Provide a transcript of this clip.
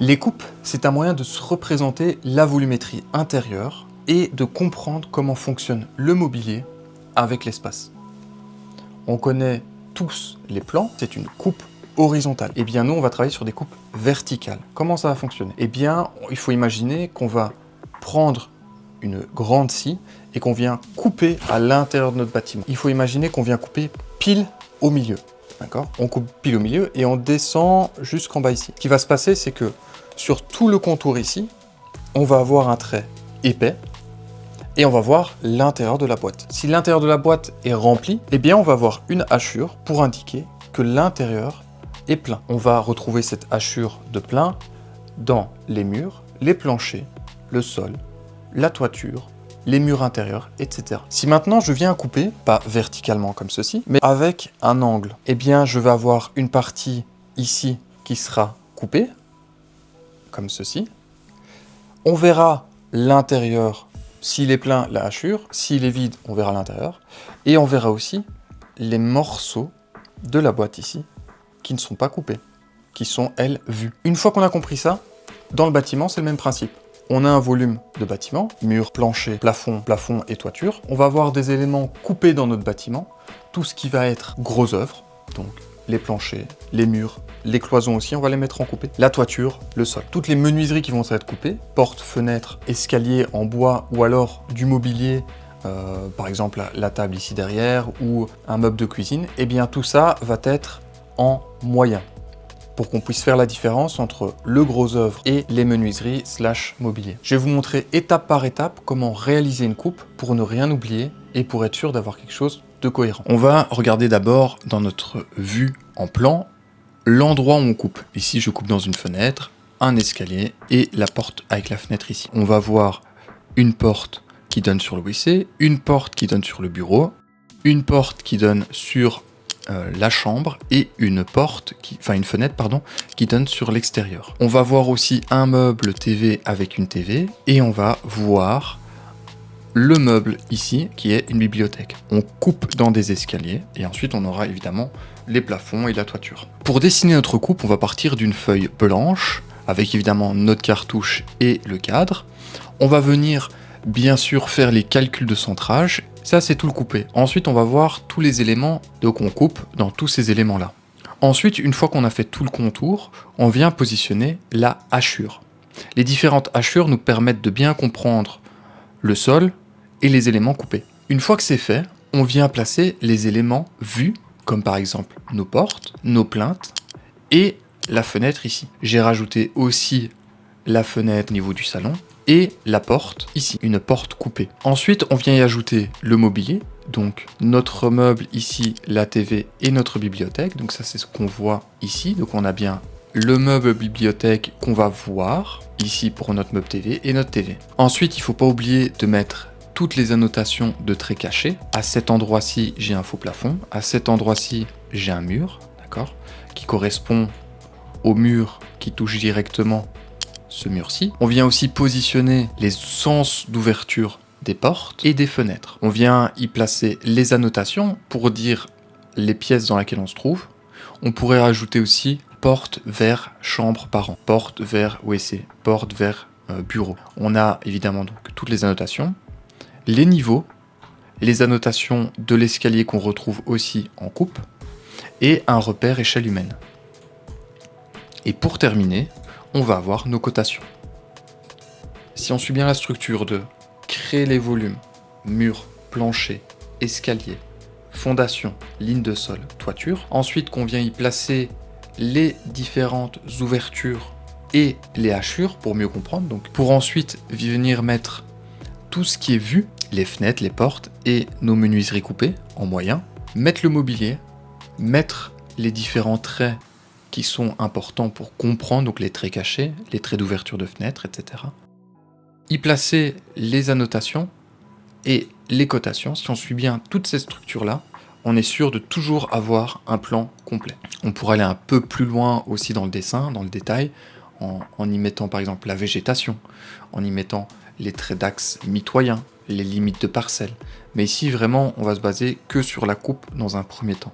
Les coupes, c'est un moyen de se représenter la volumétrie intérieure et de comprendre comment fonctionne le mobilier avec l'espace. On connaît tous les plans, c'est une coupe horizontale. Eh bien, nous, on va travailler sur des coupes verticales. Comment ça va fonctionner? Eh bien, il faut imaginer qu'on va prendre une grande scie et qu'on vient couper à l'intérieur de notre bâtiment. Il faut imaginer qu'on vient couper pile au milieu. D'accord? On coupe pile au milieu et on descend jusqu'en bas ici. Ce qui va se passer, c'est que sur tout le contour ici, on va avoir un trait épais et on va voir l'intérieur de la boîte. Si l'intérieur de la boîte est rempli, eh bien on va avoir une hachure pour indiquer que l'intérieur est plein. On va retrouver cette hachure de plein dans les murs, les planchers, le sol, la toiture, les murs intérieurs, etc. Si maintenant je viens couper, pas verticalement comme ceci, mais avec un angle, eh bien je vais avoir une partie ici qui sera coupée, comme ceci. On verra l'intérieur, s'il est plein, la hachure, s'il est vide, on verra l'intérieur, et on verra aussi les morceaux de la boîte ici, qui ne sont pas coupés, qui sont, elles, vus. Une fois qu'on a compris ça, dans le bâtiment, c'est le même principe. On a un volume de bâtiment, mur, plancher, plafond et toiture. On va avoir des éléments coupés dans notre bâtiment, tout ce qui va être gros œuvre, donc les planchers, les murs, les cloisons aussi, on va les mettre en coupé, la toiture, le sol. Toutes les menuiseries qui vont être coupées, portes, fenêtres, escaliers en bois ou alors du mobilier, par exemple la table ici derrière ou un meuble de cuisine, eh bien tout ça va être en moyen, pour qu'on puisse faire la différence entre le gros œuvre et les menuiseries / mobilier. Je vais vous montrer étape par étape comment réaliser une coupe pour ne rien oublier et pour être sûr d'avoir quelque chose de cohérent. On va regarder d'abord dans notre vue en plan l'endroit où on coupe. Ici, je coupe dans une fenêtre, un escalier et la porte avec la fenêtre ici. On va voir une porte qui donne sur le WC, une porte qui donne sur le bureau, une porte qui donne sur la chambre et une fenêtre qui donne sur l'extérieur. On va voir aussi un meuble TV avec une TV et on va voir le meuble ici qui est une bibliothèque. On coupe dans des escaliers et ensuite on aura évidemment les plafonds et la toiture. Pour dessiner notre coupe, on va partir d'une feuille blanche avec évidemment notre cartouche et le cadre. On va venir bien sûr faire les calculs de centrage. Ça, c'est tout le coupé. Ensuite, on va voir tous les éléments qu'on coupe dans tous ces éléments-là. Ensuite, une fois qu'on a fait tout le contour, on vient positionner la hachure. Les différentes hachures nous permettent de bien comprendre le sol et les éléments coupés. Une fois que c'est fait, on vient placer les éléments vus, comme par exemple nos portes, nos plinthes et la fenêtre ici. J'ai rajouté aussi la fenêtre au niveau du salon et la porte ici, une porte coupée. Ensuite, on vient y ajouter le mobilier, donc notre meuble ici, la TV et notre bibliothèque. Donc ça, c'est ce qu'on voit ici. Donc on a bien le meuble bibliothèque qu'on va voir ici pour notre meuble TV et notre TV. Ensuite, il ne faut pas oublier de mettre toutes les annotations de traits cachés. À cet endroit-ci, j'ai un faux plafond. À cet endroit-ci, j'ai un mur, d'accord, qui correspond au mur qui touche directement ce mur-ci. On vient aussi positionner les sens d'ouverture des portes et des fenêtres. On vient y placer les annotations pour dire les pièces dans lesquelles on se trouve. On pourrait rajouter aussi porte vers chambre parent, porte vers WC, porte vers bureau. On a évidemment donc toutes les annotations, les niveaux, les annotations de l'escalier qu'on retrouve aussi en coupe et un repère échelle humaine. Et pour terminer, on va avoir nos cotations. Si on suit bien la structure de créer les volumes, mur, plancher, escalier, fondation, ligne de sol, toiture, ensuite qu'on vient y placer les différentes ouvertures et les hachures pour mieux comprendre, donc pour ensuite venir mettre tout ce qui est vu, les fenêtres, les portes et nos menuiseries coupées en moyen, mettre le mobilier, mettre les différents traits qui sont importants pour comprendre, donc les traits cachés, les traits d'ouverture de fenêtres, etc. Y placer les annotations et les cotations. Si on suit bien toutes ces structures-là, on est sûr de toujours avoir un plan complet. On pourrait aller un peu plus loin aussi dans le dessin, dans le détail, en y mettant par exemple la végétation, en y mettant les traits d'axe mitoyens, les limites de parcelles. Mais ici, vraiment, on va se baser que sur la coupe dans un premier temps.